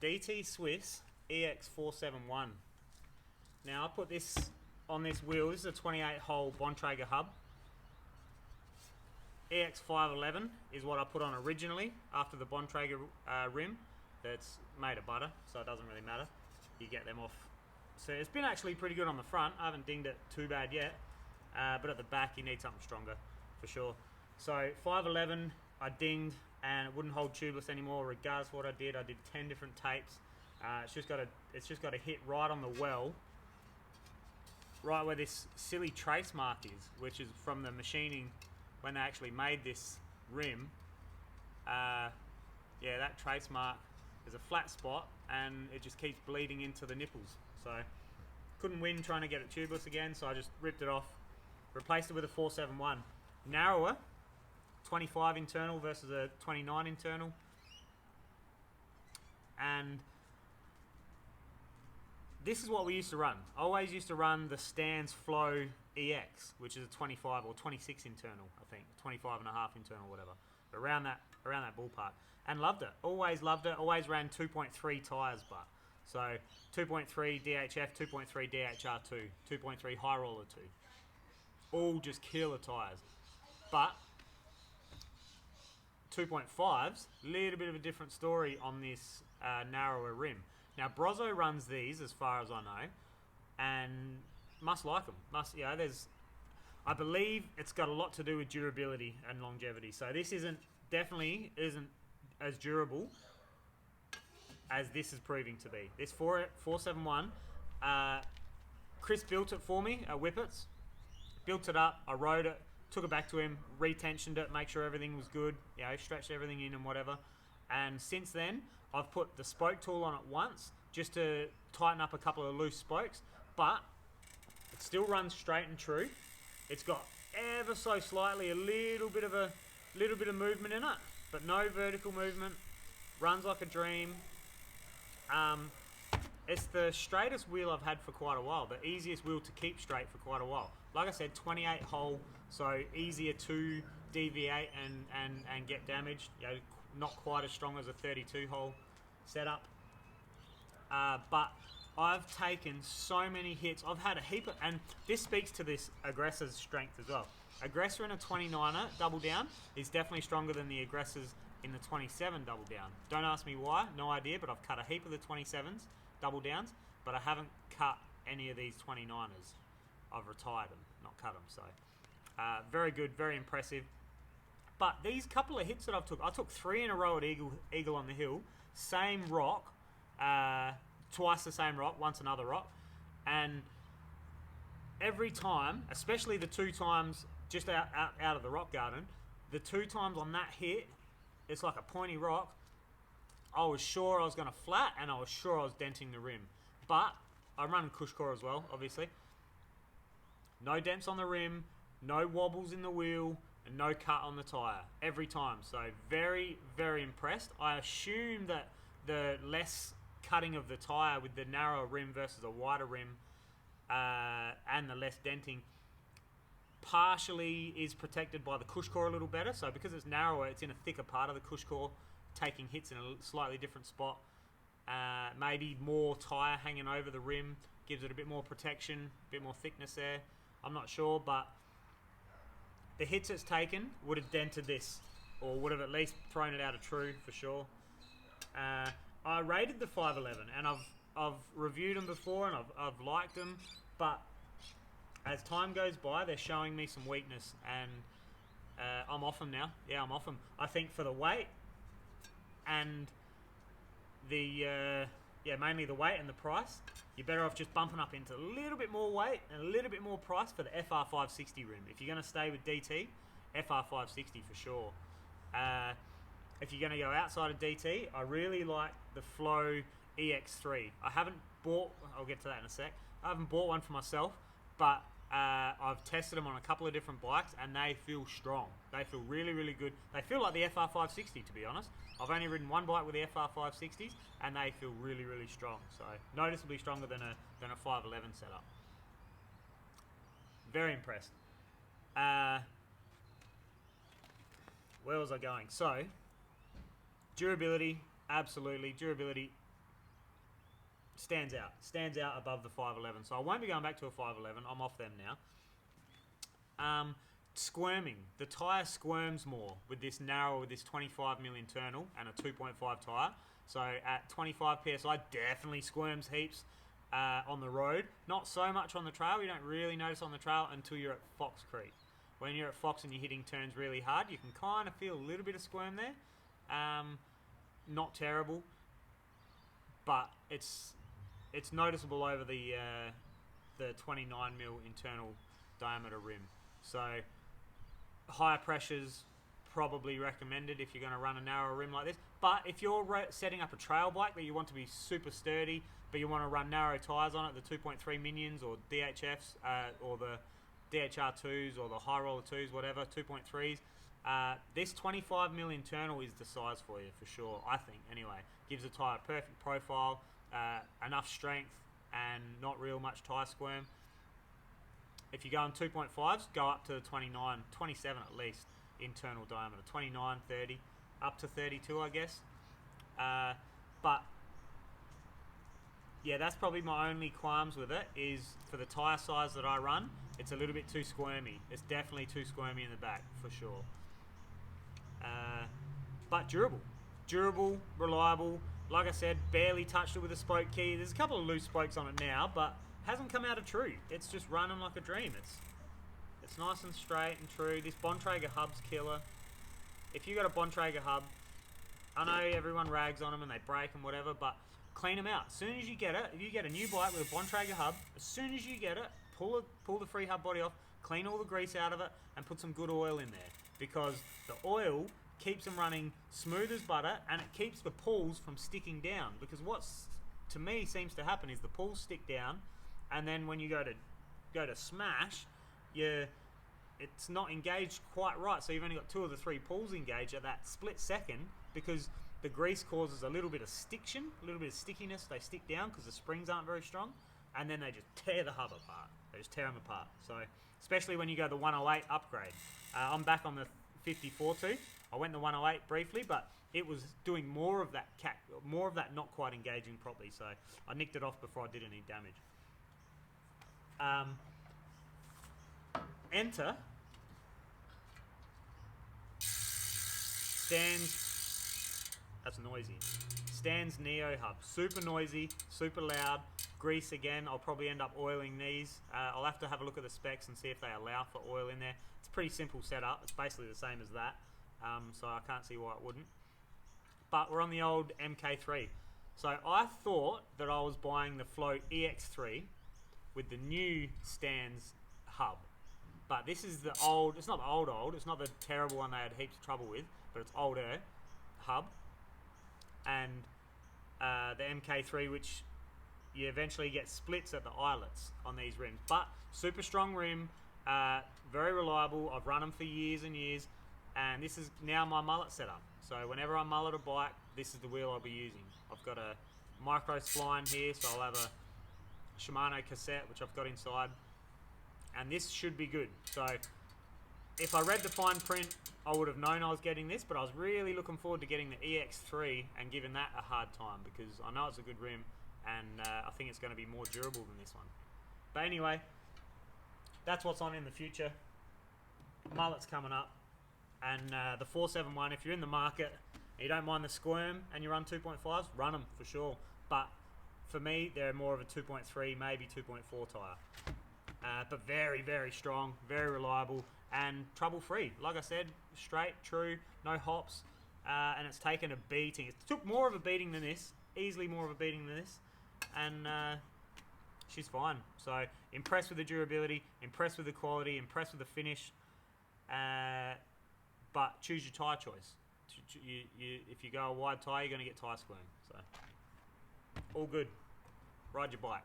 DT Swiss EX471. Now I put this on this wheel. This is a 28 hole Bontrager hub. EX511 is what I put on originally after the Bontrager rim. That's made of butter, so it doesn't really matter. You get them off. So it's been actually pretty good on the front. I haven't dinged it too bad yet, but at the back you need something stronger for sure. So 511 I dinged and it wouldn't hold tubeless anymore regardless of what I did. I did 10 different tapes. It's just got to hit right on the well, right where this silly trace mark is, which is from the machining when they actually made this rim. Yeah, that trace mark is a flat spot and it just keeps bleeding into the nipples. So couldn't win trying to get it tubeless again, so I just ripped it off, replaced it with a 471. Narrower, 25 internal versus a 29 internal. And this is what we used to run. I always used to run the Stans Flow EX, which is a 25 or 26 internal, I think, 25 and a half internal, whatever. But around that ballpark, and loved it. Always loved it. Always ran 2.3 tires, but so 2.3 DHF, 2.3 DHR2, 2.3 High Roller 2. All just killer tires, but 2.5s, little bit of a different story on this narrower rim. Now Brozzo runs these, as far as I know, and must like them. I believe it's got a lot to do with durability and longevity. So this definitely isn't as durable as this is proving to be. This 471, Chris built it for me at Whippets. Built it up, I rode it, took it back to him, retensioned it, make sure everything was good, stretched everything in and whatever. And since then, I've put the spoke tool on it once, just to tighten up a couple of loose spokes, but it still runs straight and true. It's got ever so slightly a little bit of movement in it, but no vertical movement. Runs like a dream. It's the straightest wheel I've had for quite a while, the easiest wheel to keep straight for quite a while. Like I said, 28 hole, so easier to deviate and get damaged. Not quite as strong as a 32 hole setup. But I've taken so many hits. I've had a heap of, and this speaks to this aggressor's strength as well. Aggressor in a 29er double down is definitely stronger than the aggressors in the 27 double down. Don't ask me why, no idea, but I've cut a heap of the 27s double downs, but I haven't cut any of these 29ers. I've retired them, not cut them. So very good, very impressive. But these couple of hits that I took 3 in a row at Eagle on the Hill, same rock, twice the same rock, once another rock, and every time, especially the 2 times just out of the rock garden, the 2 times on that hit, it's like a pointy rock. I was sure I was going to flat, and I was sure I was denting the rim. But I'm running Cush core as well, obviously. No dents on the rim, no wobbles in the wheel, and no cut on the tyre every time. So very, very impressed. I assume that the less cutting of the tyre with the narrower rim versus a wider rim and the less denting partially is protected by the Cush core a little better. So because it's narrower, it's in a thicker part of the Cush core, taking hits in a slightly different spot. Maybe more tyre hanging over the rim gives it a bit more protection, a bit more thickness there. I'm not sure, but the hits it's taken would have dented this, or would have at least thrown it out of true for sure. I rated the 511, and I've reviewed them before, and I've liked them, but as time goes by, they're showing me some weakness, and I'm off them now. Yeah, I'm off them. I think for the weight and the mainly the weight and the price, you're better off just bumping up into a little bit more weight and a little bit more price for the FR560 rim. If you're going to stay with DT, FR560 for sure. If you're going to go outside of DT, I really like the Flow EX3. I haven't bought, I'll get to that in a sec, I haven't bought one for myself, but I've tested them on a couple of different bikes and they feel strong. They feel really, really good. They feel like the FR560, to be honest. I've only ridden one bike with the FR560s and they feel really, really strong. So noticeably stronger than a 511 setup. Very impressed. Where was I going? So durability, absolutely. Durability stands out above the 511. So I won't be going back to a 511. I'm off them now. Squirming. The tyre squirms more with this 25mm internal and a 2.5 tyre. So at 25 psi, definitely squirms heaps on the road. Not so much on the trail. You don't really notice on the trail until you're at Fox Creek. When you're at Fox and you're hitting turns really hard, you can kind of feel a little bit of squirm there. Not terrible, but it's noticeable over the 29mm internal diameter rim. So higher pressures probably recommended if you're going to run a narrow rim like this. But if you're setting up a trail bike that you want to be super sturdy, but you want to run narrow tyres on it, the 2.3 minions or DHFs or the DHR2s or the high roller 2s, whatever, 2.3s, this 25mm internal is the size for you for sure, I think, anyway. Gives the tyre a perfect profile, enough strength, and not real much tyre squirm. If you go on 2.5s, go up to 29, 27 at least, internal diameter. 29, 30, up to 32, I guess. But, yeah, that's probably my only qualms with it, is for the tyre size that I run, it's a little bit too squirmy. It's definitely too squirmy in the back, for sure. But durable. Durable, reliable. Like I said, barely touched it with a spoke key. There's a couple of loose spokes on it now, but hasn't come out of true. It's just running like a dream. It's nice and straight and true. This Bontrager hub's killer. If you got a Bontrager hub, I know everyone rags on them and they break and whatever, but clean them out. As soon as you get it, if you get a new bike with a Bontrager hub, as soon as you get it, pull the free hub body off, clean all the grease out of it, and put some good oil in there. Because the oil keeps them running smooth as butter, and it keeps the pulls from sticking down. Because what's to me seems to happen is the pulls stick down, and then when you go to smash, it's not engaged quite right. So you've only got 2 of the 3 pulls engaged at that split second, because the grease causes a little bit of stiction, a little bit of stickiness. They stick down because the springs aren't very strong, and then they just tear the hub apart. They just tear them apart. So especially when you go the 108 upgrade. I'm back on the 54 tooth. I went the 108 briefly, but it was doing more of that not quite engaging properly. So I nicked it off before I did any damage. Enter stands. That's noisy. Stands Neo hub. Super noisy, super loud. Grease again. I'll probably end up oiling these. I'll have to have a look at the specs and see if they allow for oil in there. It's a pretty simple setup. It's basically the same as that. So I can't see why it wouldn't. But we're on the old MK3. So I thought that I was buying the Float EX3 with the new Stands hub. But this is the old, it's not the old, it's not the terrible one they had heaps of trouble with, but it's older hub. And the MK3, which you eventually get splits at the eyelets on these rims. But super strong rim, very reliable. I've run them for years and years. And this is now my mullet setup. So whenever I mullet a bike, this is the wheel I'll be using. I've got a micro spline here, so I'll have a Shimano cassette, which I've got inside. And this should be good. So if I read the fine print, I would have known I was getting this, but I was really looking forward to getting the EX3 and giving that a hard time, because I know it's a good rim, and I think it's going to be more durable than this one. But anyway, that's what's on in the future. Mullet's coming up. And the 471, if you're in the market and you don't mind the squirm and you run 2.5s, run them for sure. But for me, they're more of a 2.3, maybe 2.4 tyre. But very, very strong, very reliable, and trouble-free. Like I said, straight, true, no hops, and it's taken a beating. It took more of a beating than this, easily more of a beating than this, and she's fine. So impressed with the durability, impressed with the quality, impressed with the finish. But choose your tyre choice. If you go a wide tyre, you're going to get tyre squirm. So, all good. Ride your bike.